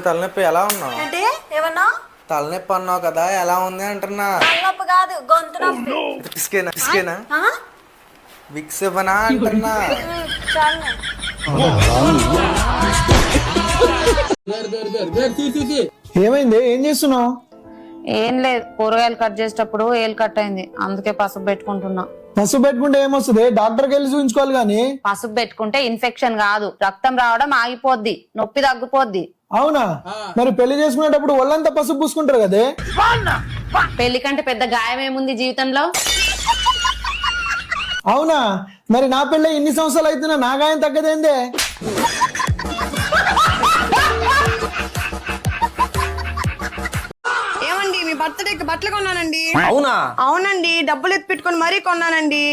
తలనొప్పి ఎలా ఉన్నావు? ఏంటి ఏమన్నా? తలనొప్పి అన్నావు కదా, ఎలా ఉంది అంటున్నా. తలనొప్పి కాదు, గొంతు నొప్పి. పిసికేనా విక్స్ ఇవ్వనా అంటున్నా. ఏమైంది? ఏం చేస్తున్నావు? ఏం లేదు, కూరగాయలు కట్ చేసేటప్పుడు ఏలు కట్ అయింది, అందుకే పసుపు పెట్టుకుంటున్నా. పసుపు పెట్టుకుంటే ఏమొస్తుంది? డాక్టర్కి వెళ్ళి చూపించుకోవాలి గానీ. పసుపు పెట్టుకుంటే ఇన్ఫెక్షన్ కాదు, రక్తం రావడం ఆగిపోద్ది, నొప్పి తగ్గిపోద్ది. అవునా? మరి పెళ్లి చేసుకునేటప్పుడు ఒళ్ళంతా పసుపు పూసుకుంటారు కదే. పెళ్లి కంటే పెద్ద గాయం ఏముంది జీవితంలో? అవునా? మరి నా పెళ్ళి ఇన్ని సంవత్సరాలు అవుతున్నా నా గాయం తగ్గదేందే? ఏమండి, మీ బర్త్డేకి బట్టలు కొన్నానండి. అవునా? అవునండి, డబ్బులు ఎత్తి పెట్టుకుని మరీ కొన్నానండి.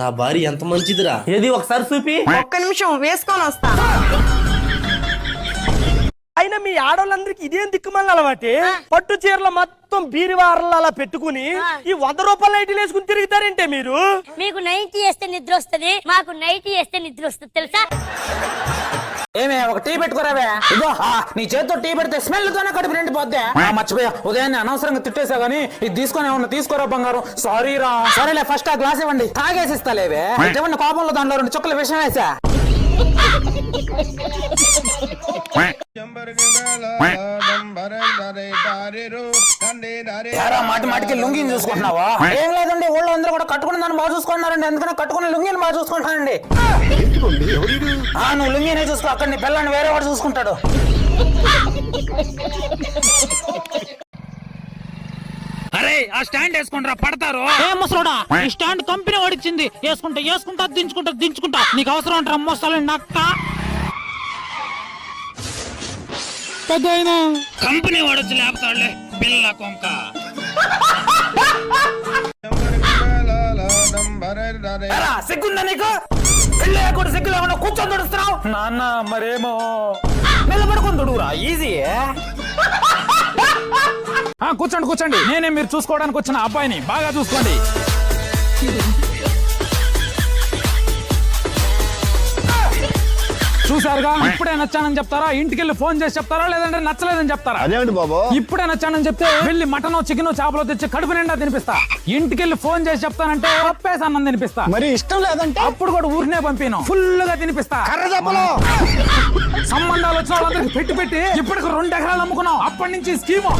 నా భార్య ఎంత మంచిదిరా. ఏది ఒకసారి చూపి. ఒక్క నిమిషం వేసుకొని వస్తా. అయినా మీ ఆడవాళ్ళందరికి ఇదేం దిక్కుమల్ల అలవాటే? పట్టు చీరలు మొత్తం బీరువారలు అలా పెట్టుకుని ఈ 100 రూపాయల నైటీలు వేసుకుని తిరుగుతారంటే మీరు. మీకు నైటీ వేస్తే నిద్ర వస్తుంది, మాకు నైటీ వేస్తే నిద్ర వస్తుంది తెలుసా? ఏమే ఒక టీ పెట్టుకోరావే. ఇదో నీ చేతితో టీ పెడితే స్మెల్ తోనే కడుపు నిండిపోద్ది. మర్చిపోయా, ఉదయాన్నే అనవసరంగా తిట్టేసా గానీ ఇది తీసుకొని ఏమన్నా తీసుకోరా బంగారం. సారీ రా. సరేలే, ఫస్ట్ ఆ గ్లాస్ ఇవ్వండి, తాగేసి ఇస్తాలేవే. ఏమన్నా కోపంలో దాంట్లో 2 చుక్కల విషయం వేసా. మాటి మాటికి లుంగిని చూసుకుంటున్నావా? ఏం లేదండి, ఊళ్ళో అందరూ కూడా కట్టుకుని దాన్ని బాగా చూసుకుంటున్నారండి, ఎందుకన్నా కట్టుకుని లుంగిని బాగా చూసుకుంటానండి. నువ్వు లుంగినే చూసుకో, అక్కడ నీ పిల్లని వేరే వాడు చూసుకుంటాడు. అరే ఆ స్టాండ్ వేసుకుంటారా, పడతారు. ఈ స్టాండ్ కంపెనీ వాడిచ్చింది, వేసుకుంటా దించుకుంటా నీకు అవసరం అంటారా మోస్తాలు నక్క. కంపెనీ వాడొచ్చి లేపుతాడులే పిల్ల కొంక. సిగ్గుందా నీకు? పెళ్ళి కూడా సిగ్గు లేకుండా కూర్చొని తుడుస్తున్నావు. నాన్న మరేమో నిలబడుకొని తుడుగురా, ఈజీ. కూర్చోండి, నేనే మీరు చూసుకోవడానికి వచ్చిన అబ్బాయిని, బాగా చూసుకోండి. చూసారుగా, ఇప్పుడే నచ్చానని చెప్తారా, ఇంటికెళ్ళి ఫోన్ చేసి చెప్తారా, లేదంటే నచ్చలేదని చెప్తారా? అదేంటి బాబు? ఇప్పుడే నచ్చానని చెప్తే వెళ్ళి మటన్ చికెన్ చేపలు తెచ్చి కడుపు నిండా తినిపిస్తా. ఇంటికెళ్ళి ఫోన్ చేసి చెప్తానంటే పప్పేసి అన్నం తినిపిస్తా. మరి ఇష్టం లేదంటే అప్పుడు కూడా ఊరినే పంపిను, ఫుల్ గా తినిపిస్తా. సంబంధాలు వచ్చిన వాళ్ళందరికి పెట్టి ఇప్పటికి 2 ఎకరాలు అమ్ముకున్నాం, అప్పటి నుంచి స్కీము.